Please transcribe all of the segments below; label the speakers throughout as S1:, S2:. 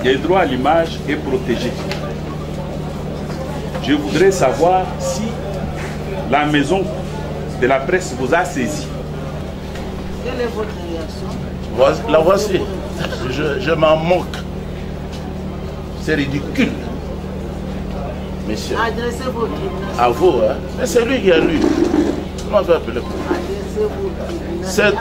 S1: Le droit à l'image est protégé. Je voudrais savoir si la maison de la presse vous a saisi.
S2: Quelle est votre réaction?
S3: La voici. Je m'en moque. C'est ridicule. Monsieur.
S2: Adressez-vous au tribunal.
S3: À vous, hein? Mais c'est lui qui a lu. Comment vous appelez?
S2: Adressez-vous au tribunal.
S3: C'est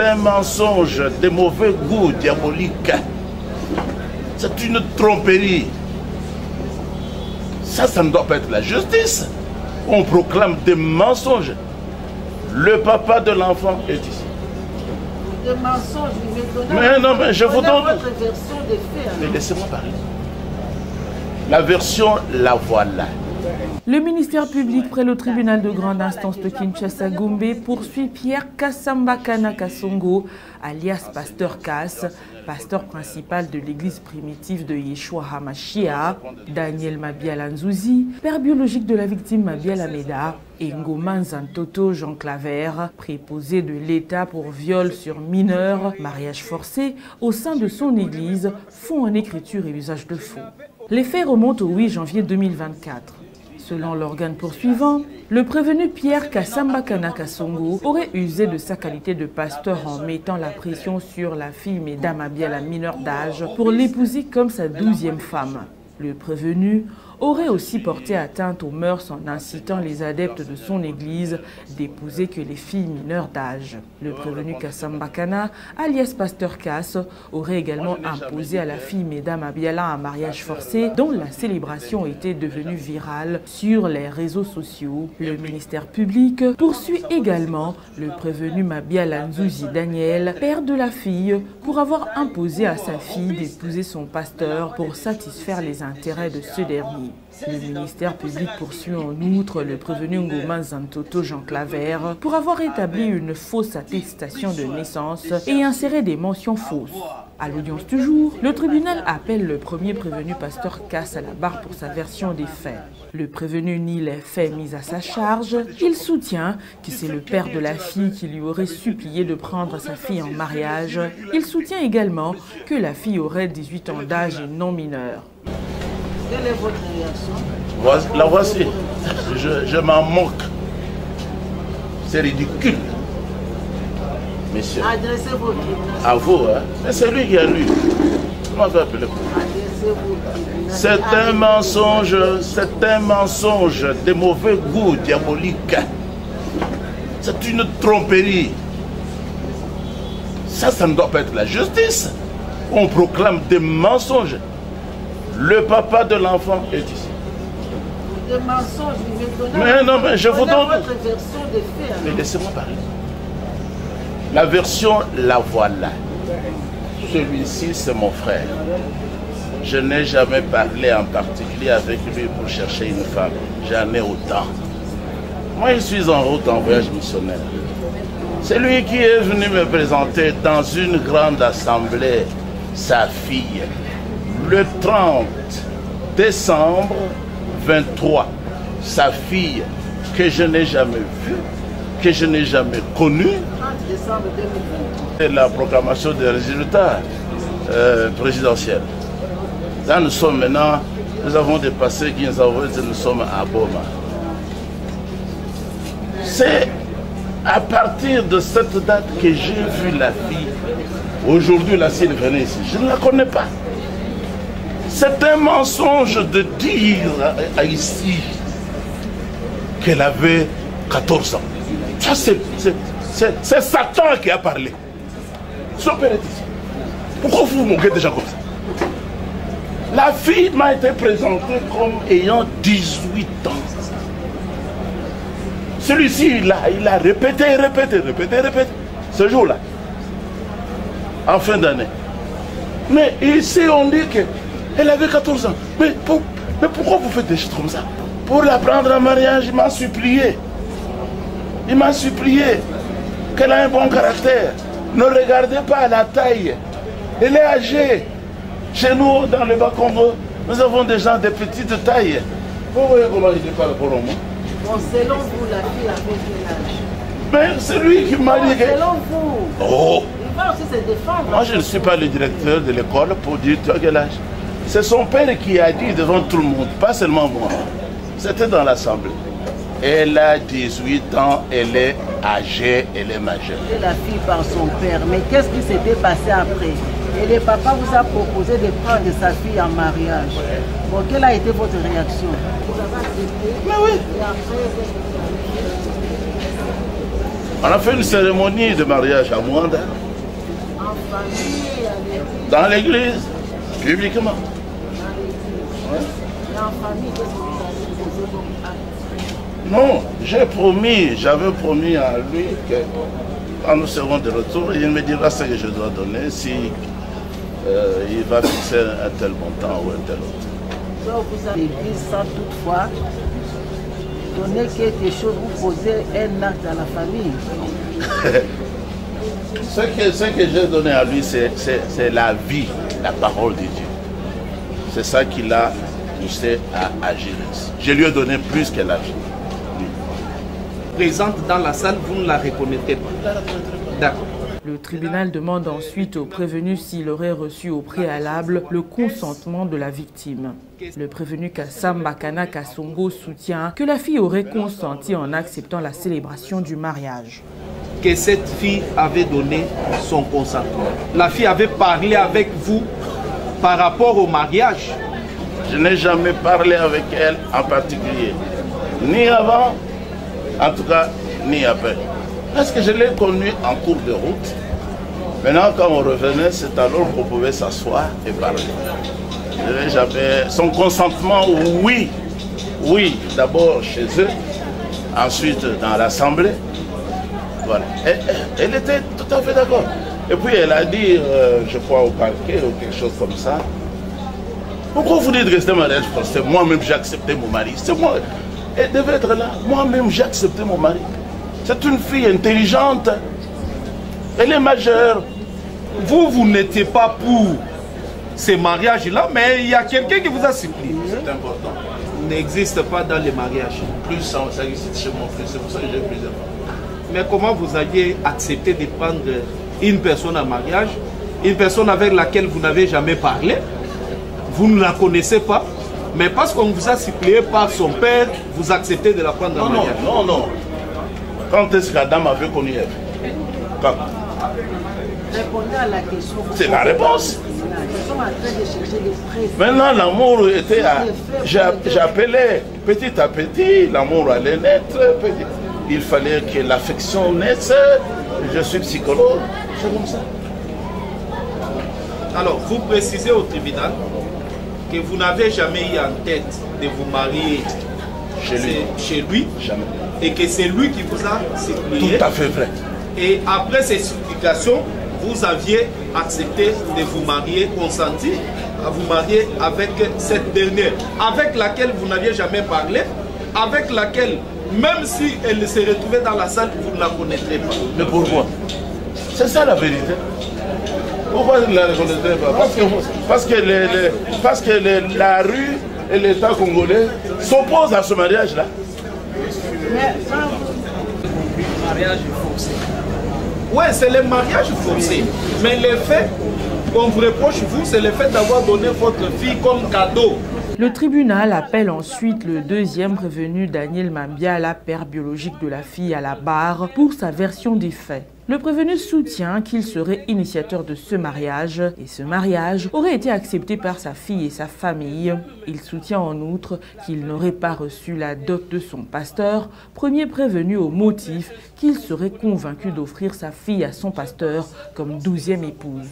S3: un mensonge de mauvais goût diabolique. C'est une tromperie. Ça ne doit pas être la justice. On proclame des mensonges. Le papa de l'enfant est ici.
S2: Des mensonges,
S3: mais non, mais je vous donne
S2: votre version des faits.
S3: Mais laissez-moi parler. La version, la voilà.
S4: Le ministère public près le tribunal de grande instance de Kinshasa-Gombe poursuit Pierre Kassamba Kana Kasongo, alias Pasteur Kass, pasteur principal de l'église primitive de Yeshua HaMashiach, Daniel Mabiala Nzouzi, père biologique de la victime Mabiala Meda, et Ngoma Nzantoto Jean Claver, préposé de l'État pour viol sur mineurs, mariage forcé, au sein de son église, font en écriture et usage de faux. Les faits remontent au 8 janvier 2024. Selon l'organe poursuivant, le prévenu Pierre Kassamba Kana Kasongo aurait usé de sa qualité de pasteur en mettant la pression sur la fille Meda Mabiala mineure d'âge pour l'épouser comme sa 12e femme. Le prévenu aurait aussi porté atteinte aux mœurs en incitant les adeptes de son église d'épouser que les filles mineures d'âge. Le prévenu Kassamba Kana, alias Pasteur Kass, aurait également imposé à la fille Meda Mabiala un mariage forcé dont la célébration était devenue virale sur les réseaux sociaux. Le ministère public poursuit également le prévenu Mabiala Nzouzi Daniel, père de la fille, pour avoir imposé à sa fille d'épouser son pasteur pour satisfaire les intérêts de ce dernier. Le ministère public poursuit en outre le prévenu Ngoma Nzantoto Jean Claver pour avoir établi une fausse attestation de naissance et inséré des mentions fausses. À l'audience du jour, le tribunal appelle le premier prévenu Pasteur Kass à la barre pour sa version des faits. Le prévenu nie les faits mis à sa charge. Il soutient que c'est le père de la fille qui lui aurait supplié de prendre sa fille en mariage. Il soutient également que la fille aurait 18 ans d'âge et non mineure.
S2: Quelle est votre réaction?
S3: La voici. Je m'en moque. C'est ridicule. Messieurs.
S2: Adressez-vous au tribunal.
S3: À vous, hein? Mais c'est lui qui a lu. Comment vous appelez?
S2: Adressez-vous au tribunal.
S3: C'est un mensonge de mauvais goût diabolique. C'est une tromperie. Ça ne doit pas être la justice. On proclame des mensonges. Le papa de l'enfant est ici.
S2: Des mensonges,
S3: mais non, mais je vous donne
S2: votre version des faits.
S3: Mais laissez-moi parler. La version, la voilà. Celui-ci, c'est mon frère. Je n'ai jamais parlé en particulier avec lui pour chercher une femme. J'en ai autant. Moi, je suis en route en voyage missionnaire. C'est lui qui est venu me présenter dans une grande assemblée sa fille. Le 30 décembre 23, sa fille que je n'ai jamais vue, que je n'ai jamais connue,
S2: 30 décembre 2020.
S3: et la proclamation des résultats présidentiels. Là, nous sommes maintenant, nous avons dépassé 15 ans, nous sommes à Boma. C'est à partir de cette date que j'ai vu la fille. Aujourd'hui, la fille venait ici. Je ne la connais pas. C'est un mensonge de dire ici qu'elle avait 14 ans. Ça, c'est Satan qui a parlé. Son père est ici. Pourquoi vous moquez des gens comme ça? La fille m'a été présentée comme ayant 18 ans. Celui-ci, il a répété ce jour-là, en fin d'année. Mais ici, on dit qu'elle avait 14 ans. Mais pourquoi vous faites des choses comme ça? Pour la prendre en mariage, il m'a supplié. Il m'a supplié qu'elle a un bon caractère. Ne regardez pas la taille. Elle est âgée. Chez nous, dans le Bas-Congo, nous avons des gens de petite taille. Vous voyez comment il parle pour moi?
S2: Bon, selon vous, la fille avait quel âge?
S3: Mais c'est lui qui m'a dit que...
S2: Selon vous,
S3: oh,
S2: va aussi se défendre.
S3: Moi, je ne suis pas le directeur de l'école pour dire tu as quel âge. C'est son père qui a dit devant tout le monde, pas seulement moi. C'était dans l'Assemblée. Elle a 18 ans, elle est âgée, elle est majeure.
S2: La fille par son père, mais qu'est-ce qui s'était passé après? Et le papa vous a proposé de prendre sa fille en mariage. Bon, quelle a été votre réaction? Vous avez accepté?
S3: Mais oui.
S2: Et après,
S3: on a fait une cérémonie de mariage à Mwanda.
S2: en famille, à l'église.
S3: Dans l'église, publiquement.
S2: Et en famille, qu'est-ce que vous avez posé comme acte?
S3: Non, j'avais promis à lui que quand nous serons de retour, il me dira ce que je dois donner, si il va fixer un tel montant ou un tel autre.
S2: Donc vous avez l'église sans toutefois donner quelque chose, vous posez un acte à la famille.
S3: Ce que j'ai donné à lui, c'est la vie, la parole de Dieu. C'est ça qui l'a poussé à agir ainsi. Je lui ai donné plus que la vie.
S5: Présente dans la salle, vous ne la reconnaîtrez pas. D'accord.
S4: Le tribunal demande ensuite au prévenu s'il aurait reçu au préalable le consentement de la victime. Le prévenu Kassamba Kana Kasongo soutient que la fille aurait consenti en acceptant la célébration du mariage.
S5: Que cette fille avait donné son consentement. La fille avait parlé avec vous par rapport au mariage.
S3: Je n'ai jamais parlé avec elle en particulier, ni avant, en tout cas, ni après. Parce que je l'ai connue en cours de route. Maintenant, quand on revenait, c'est alors qu'on pouvait s'asseoir et parler. Je n'ai jamais... Son consentement, oui. Oui, d'abord chez eux, ensuite dans l'Assemblée. Voilà. Elle était tout à fait d'accord. Et puis elle a dit, je crois au parquet ou quelque chose comme ça. Pourquoi vous dites rester mariage forcé? Moi-même j'ai accepté mon mari. C'est moi. Elle devait être là. Moi-même j'ai accepté mon mari. C'est une fille intelligente. Elle est majeure.
S5: Vous n'étiez pas pour ces mariages-là, mais il y a quelqu'un qui vous a supplié.
S3: C'est important.
S5: N'existe pas dans les mariages.
S3: Plus ça existe chez mon frère, c'est pour ça que j'ai plusieurs femmes.
S5: Mais comment vous aviez accepté de prendre une personne en mariage, une personne avec laquelle vous n'avez jamais parlé, vous ne la connaissez pas, mais parce qu'on vous a supplié par son père, vous acceptez de la prendre en mariage?
S3: Non, non. Quand est-ce que la dame avait connu Ève? Quand?
S2: Répondez à la question.
S3: C'est la réponse.
S2: Nous sommes en train de chercher les preuves.
S3: Maintenant, l'amour était à... J'appelais petit à petit, l'amour allait naître. Il fallait que l'affection naisse. Je suis psychologue. C'est comme ça.
S5: Alors, vous précisez au tribunal que vous n'avez jamais eu en tête de vous marier chez lui. Jamais. Et que c'est lui qui vous a supplié.
S3: Tout à fait vrai.
S5: Et après ces supplications, vous aviez accepté de vous marier, consenti à vous marier avec cette dernière, avec laquelle vous n'aviez jamais parlé, avec laquelle, même si elle se retrouvait dans la salle, vous ne la connaîtrez pas.
S3: Mais pourquoi? C'est ça la vérité. Pourquoi vous ne la reconnaîtrez pas? Parce que la rue et l'État congolais s'opposent à ce mariage-là.
S2: Mais
S5: Mariage forcé. Oui, c'est le mariage forcé. Mais le fait qu'on vous reproche, vous, c'est le fait d'avoir donné votre fille comme cadeau.
S4: Le tribunal appelle ensuite le deuxième prévenu Daniel Mambiala, père biologique de la fille, à la barre pour sa version des faits. Le prévenu soutient qu'il serait initiateur de ce mariage et ce mariage aurait été accepté par sa fille et sa famille. Il soutient en outre qu'il n'aurait pas reçu la dot de son pasteur, premier prévenu au motif qu'il serait convaincu d'offrir sa fille à son pasteur comme 12e épouse.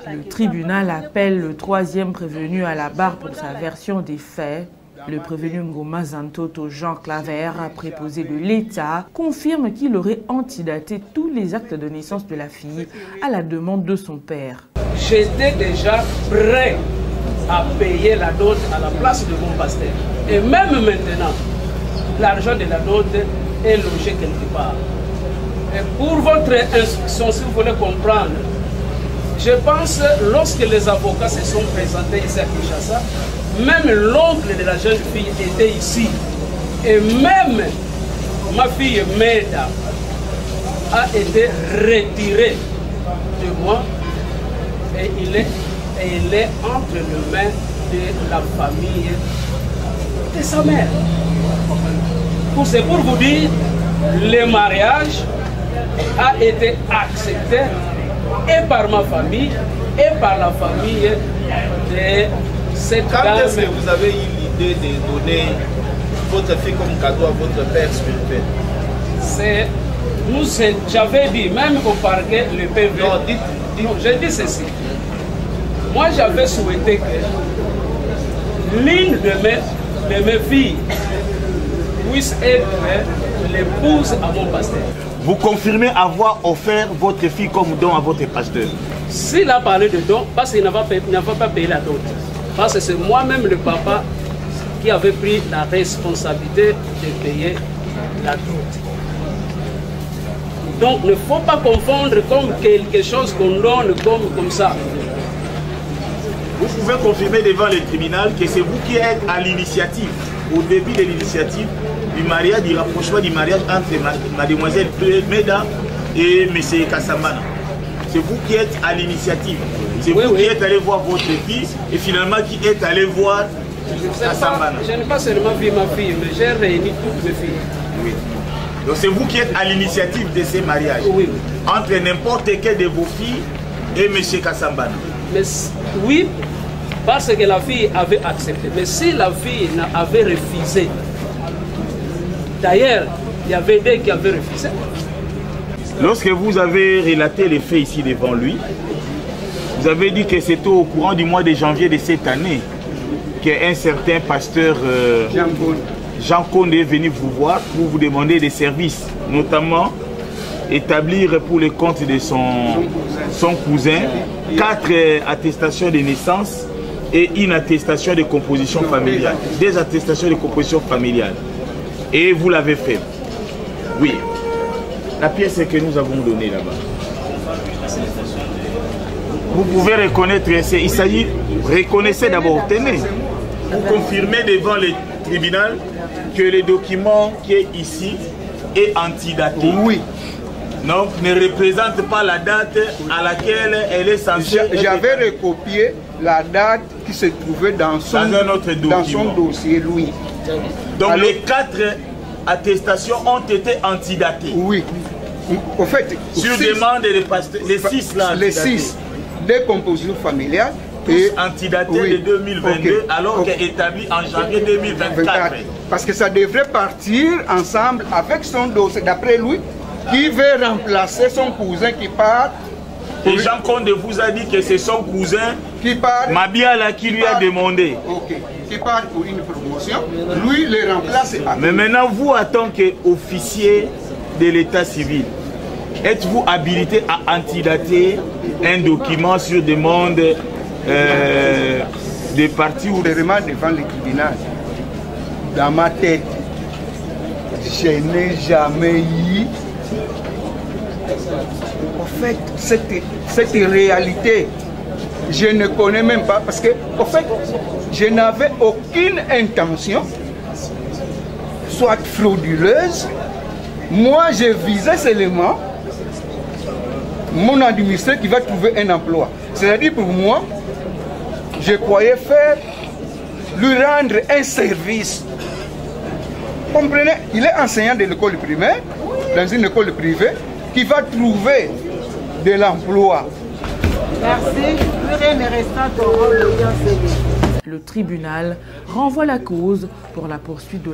S4: Le tribunal appelle le troisième prévenu à la barre pour sa version des faits. Le prévenu Ngoma Zantoto Jean Claver, préposé de l'État, confirme qu'il aurait antidaté tous les actes de naissance de la fille à la demande de son père.
S6: J'étais déjà prêt à payer la dot à la place de mon pasteur. Et même maintenant, l'argent de la dot est logé quelque part. Et pour votre instruction, si vous voulez comprendre, je pense lorsque les avocats se sont présentés ici à Kinshasa, même l'oncle de la jeune fille était ici. Et même ma fille Meda a été retirée de moi et il est entre les mains de la famille de sa mère. C'est pour vous dire, le mariage a été accepté et par ma famille et par la famille de cette dame.
S5: Quand est-ce que vous avez eu l'idée de donner votre fille comme cadeau à votre père spirituel? J'avais dit, même au parquet, le PV. Non, j'ai dit ceci. Moi, j'avais souhaité que l'une de mes filles puisse être l'épouse à mon pasteur.
S7: Vous confirmez avoir offert votre fille comme don à votre pasteur?
S6: S'il a parlé de don, parce qu'il n'a pas payé la dot. Parce que c'est moi-même le papa qui avait pris la responsabilité de payer la dot. Donc, il ne faut pas confondre comme quelque chose qu'on donne comme ça.
S7: Vous pouvez confirmer devant le tribunal que c'est vous qui êtes à l'initiative, au début de l'initiative du mariage, du rapprochement du mariage entre mademoiselle Meda et M. Kassambana. C'est vous qui êtes à l'initiative. C'est vous qui êtes allé voir votre fille et finalement qui êtes allé voir Kassambana.
S6: Je n'ai pas seulement vu ma fille, mais j'ai réuni toutes mes filles.
S7: Oui. Donc c'est vous qui êtes à l'initiative de ces mariages.
S6: Oui.
S7: Entre n'importe quel de vos filles et M. Kassambana.
S6: Mais oui, parce que la fille avait accepté. Mais si la fille avait refusé, d'ailleurs, il y avait des qui avaient refusé.
S7: Lorsque vous avez relaté les faits ici devant lui, vous avez dit que c'était au courant du mois de janvier de cette année qu'un certain pasteur Jean Conde est venu vous voir pour vous demander des services, notamment établir pour le compte de son cousin 4 attestations de naissance et une attestation de composition familiale. Des attestations de composition familiale. Et vous l'avez fait. Oui. La pièce que nous avons donnée là-bas. Vous pouvez reconnaître, il s'agit, reconnaissez d'abord, tenez. Vous confirmez devant le tribunal que le document qui est ici est antidaté.
S8: Oui.
S7: Donc ne représente pas la date à laquelle elle est censée.
S8: J'avais recopié la date qui se trouvait dans son dossier, Louis.
S7: Donc alors, les 4 attestations ont été antidatées.
S8: Oui. En fait,
S7: sur demande des pasteurs, les 6 là.
S8: Les 6 des compositions familiales.
S7: Et antidaté de 2022 alors qu'elle est établie en janvier 2024.
S8: Parce que ça devrait partir ensemble avec son dossier, d'après lui, qui veut remplacer son cousin qui part.
S7: Et Jean Conde vous a dit que c'est son cousin
S8: qui part,
S7: Mabiala qui lui a demandé.
S8: Ok, qui part pour une promotion, lui le remplace.
S7: Mais maintenant, vous, en tant qu'officier de l'état civil, êtes-vous habilité à antidater un document sur demande des partis ou
S8: vraiment devant le tribunal? Dans ma tête, je n'ai jamais eu en fait cette réalité. Je ne connais même pas parce que en fait je n'avais aucune intention soit frauduleuse. Moi je visais seulement mon administrateur qui va trouver un emploi. C'est-à-dire pour moi, je croyais faire, lui rendre un service. Comprenez, il est enseignant de l'école primaire, dans une école privée, qui va trouver de l'emploi.
S2: Merci. Plus rien ne restera ton rôle d'audience.
S4: Le tribunal renvoie la cause pour la poursuite de